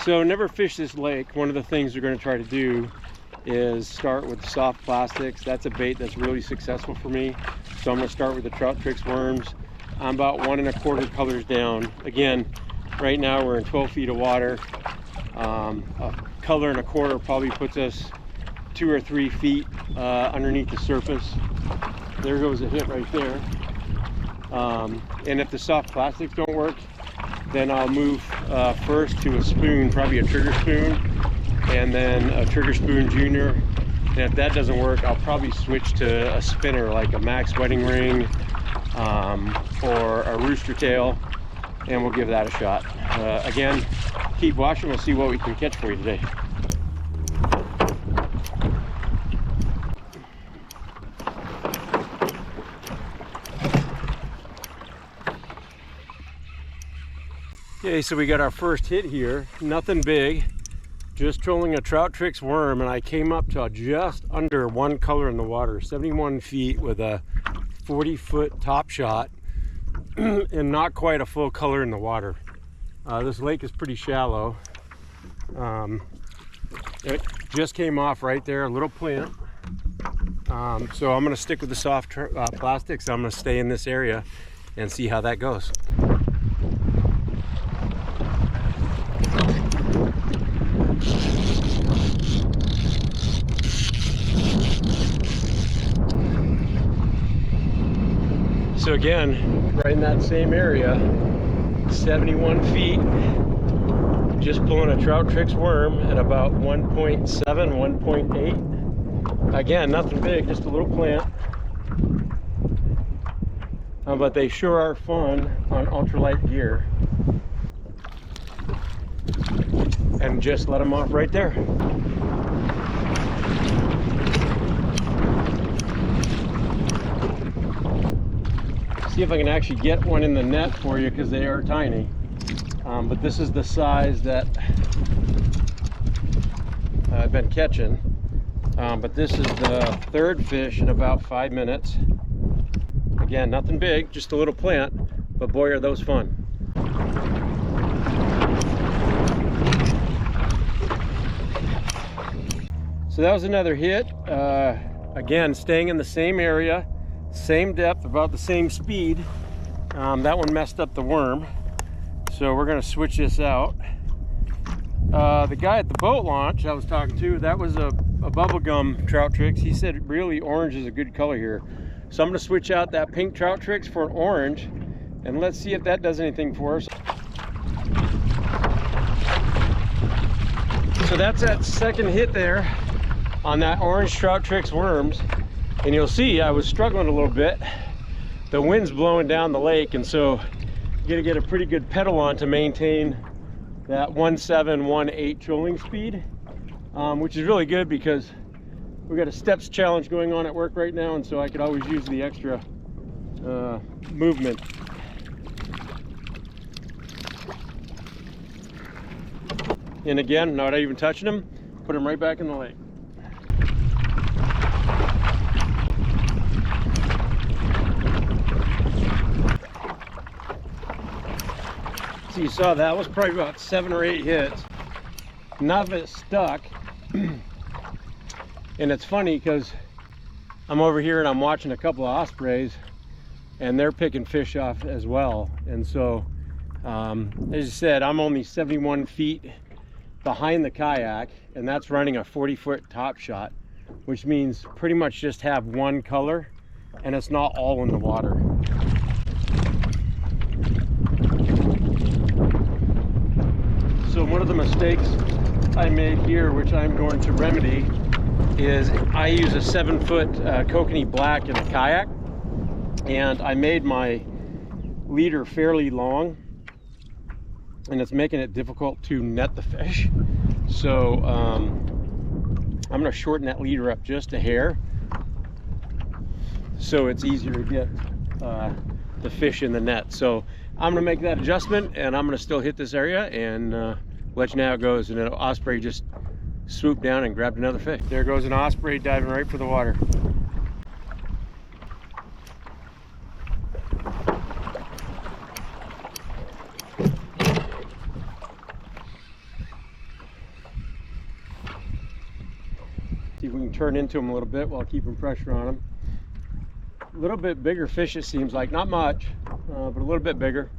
So never fish this lake. One of the things we're going to try to do is start with soft plastics. That's a bait that's really successful for me. So I'm going to start with the Trout Tricks worms. I'm about 1 1/4 colors down. Again, right now we're in 12 feet of water. A color and a quarter probably puts us 2 or 3 feet underneath the surface. There goes a hit right there. And if the soft plastics don't work, then I'll move first to a spoon, probably a trigger spoon, and then a trigger spoon junior. And if that doesn't work, I'll probably switch to a spinner like a Max wedding ring or a rooster tail, and we'll give that a shot. Again, keep watching. We'll see what we can catch for you today. Okay, so we got our first hit here. Nothing big, just trolling a Trout Tricks worm, and I came up to just under 1 color in the water, 71 feet with a 40-foot top shot, and not quite a full color in the water. This lake is pretty shallow. It just came off right there, a little plant. So I'm going to stick with the soft plastics. I'm going to stay in this area and see how that goes. So again, right in that same area, 71 feet, just pulling a Trout Tricks worm at about 1.7, 1.8. Again, nothing big, just a little plant. But they sure are fun on ultralight gear. And just let them off right there. See if I can actually get one in the net for you, because they are tiny. But this is the size that I've been catching. But this is the 3rd fish in about 5 minutes. Again, nothing big, just a little plant, but boy are those fun. So that was another hit. Again, staying in the same area, same depth, about the same speed. That one messed up the worm, so we're going to switch this out. The guy at the boat launch I was talking to, that was a bubblegum Trout Tricks. He said really orange is a good color here, so I'm going to switch out that pink Trout Tricks for an orange, and let's see if that does anything for us. So that's that second hit there on that orange Trout Tricks worms. And you'll see I was struggling a little bit. The wind's blowing down the lake, and so you gotta get a pretty good pedal on to maintain that 1.7, 1.8 trolling speed, which is really good because we got a steps challenge going on at work right now, and so I could always use the extra movement. And again, not even touching them, put them right back in the lake. So you saw that was probably about 7 or 8 hits. None of it stuck. And it's funny because I'm over here and I'm watching a couple of ospreys, and they're picking fish off as well. And so, as I said, I'm only 71 feet behind the kayak, and that's running a 40-foot top shot, which means pretty much just have 1 color, and it's not all in the water. So one of the mistakes I made here, which I'm going to remedy, is I use a 7-foot kokanee black in a kayak, and I made my leader fairly long, and it's making it difficult to net the fish. So I'm going to shorten that leader up just a hair so it's easier to get the fish in the net. So I'm going to make that adjustment, and I'm going to still hit this area and let you know how it goes. And an osprey just swooped down and grabbed another fish. There goes an osprey diving right for the water. See if we can turn into them a little bit while keeping pressure on them. A little bit bigger fish, it seems like. Not much, but a little bit bigger.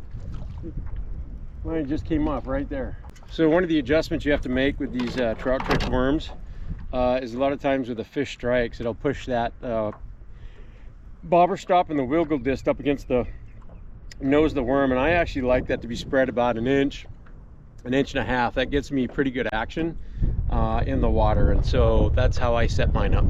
Mine just came off right there. So one of the adjustments you have to make with these trout tricks worms is a lot of times with the fish strikes, it'll push that bobber stop and the wiggle disc up against the nose of the worm, and I actually like that to be spread about an inch and a half. That gets me pretty good action in the water, and so that's how I set mine up.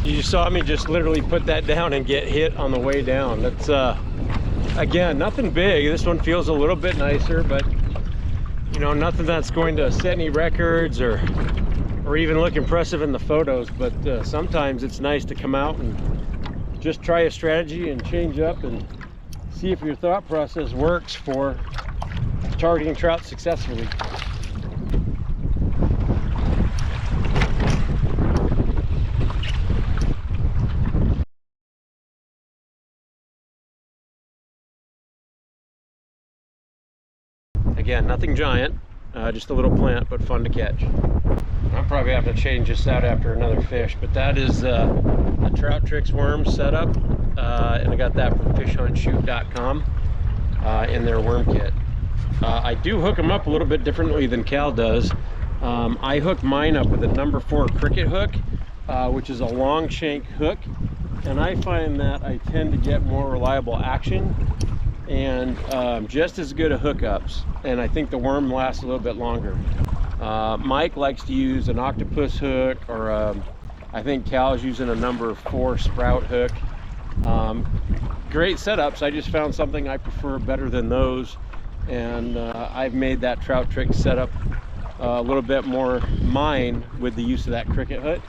You saw me just literally put that down and get hit on the way down. That's again, nothing big. This one feels a little bit nicer, but you know, nothing that's going to set any records or even look impressive in the photos. But sometimes it's nice to come out and just try a strategy and change up and see if your thought process works for targeting trout successfully. Again, nothing giant, just a little plant, but fun to catch. I'll probably have to change this out after another fish, but that is a Trout Tricks worm setup, and I got that from fishhuntshoot.com in their worm kit. I do hook them up a little bit differently than Cal does. I hook mine up with a number 4 cricket hook, which is a long shank hook, and I find that I tend to get more reliable action and just as good a hookups, and I think the worm lasts a little bit longer. Mike likes to use an octopus hook, or I think Cal's using a number 4 sprout hook. Great setups. I just found something I prefer better than those, and I've made that Trout Trick setup a little bit more mine with the use of that cricket hook.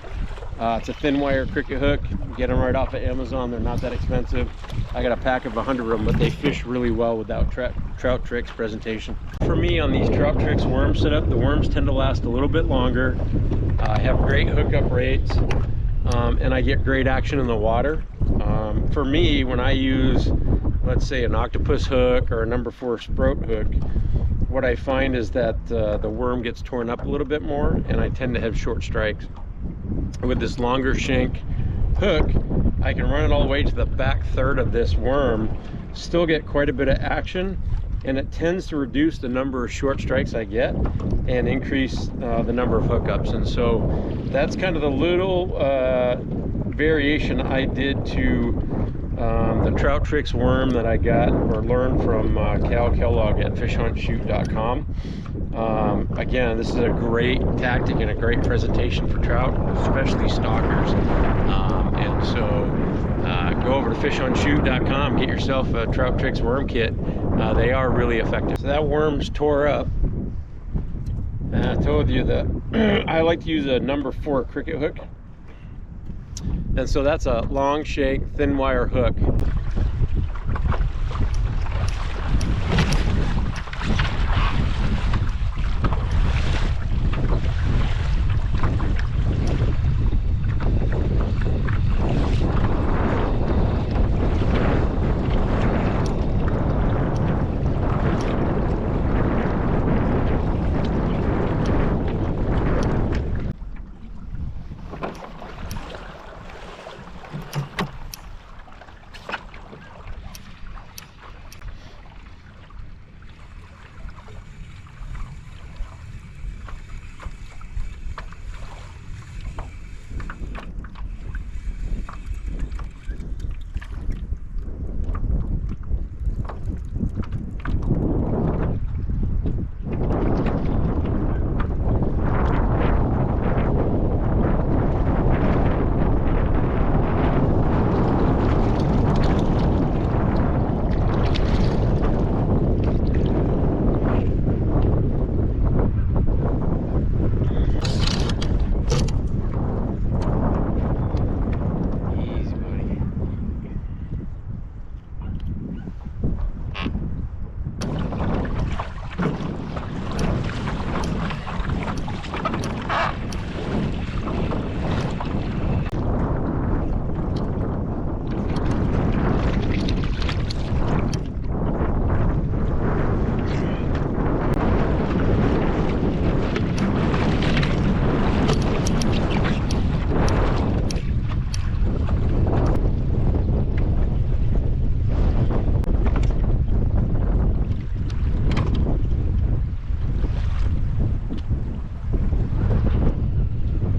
It's a thin wire cricket hook. Get them right off of Amazon. They're not that expensive. I got a pack of 100 of them, but they fish really well without Trout Tricks presentation. For me, on these Trout Tricks worm setup, the worms tend to last a little bit longer. I have great hookup rates, and I get great action in the water. For me, when I use, let's say, an octopus hook or a number 4 sprout hook, what I find is that the worm gets torn up a little bit more, and I tend to have short strikes. With this longer shank hook, I can run it all the way to the back third of this worm, still get quite a bit of action, and it tends to reduce the number of short strikes I get and increase the number of hookups. And so that's kind of the little variation I did to the Trout Tricks worm that I got or learned from Cal Kellogg at fishhuntshoot.com. Again, this is a great tactic and a great presentation for trout, especially stalkers. And so go over to fishhuntshoot.com, get yourself a Trout Tricks worm kit. They are really effective. So that worm's tore up. And I told you that I like to use a number 4 cricket hook. And so that's a long shank, thin wire hook.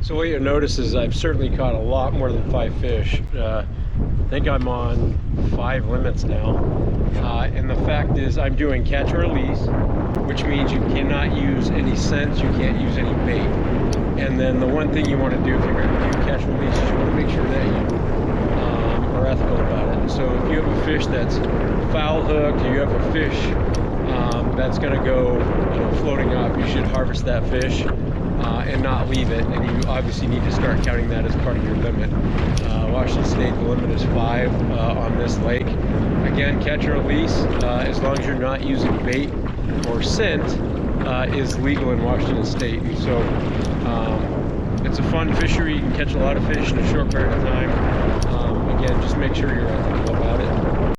So what you'll notice is I've certainly caught a lot more than 5 fish. I think I'm on 5 limits now. And the fact is I'm doing catch or release, which means you cannot use any scents, you can't use any bait. And then the one thing you want to do if you're going to do catch release is you want to make sure that you are ethical about it. So if you have a fish that's foul hooked, you have a fish that's going to go floating up, you should harvest that fish and not leave it. And you obviously need to start counting that as part of your limit. Washington State, the limit is 5 on this lake. Again, catch or release, as long as you're not using bait or scent, is legal in Washington State. And so it's a fun fishery. You can catch a lot of fish in a short period of time. Again, just make sure you're ethical about it.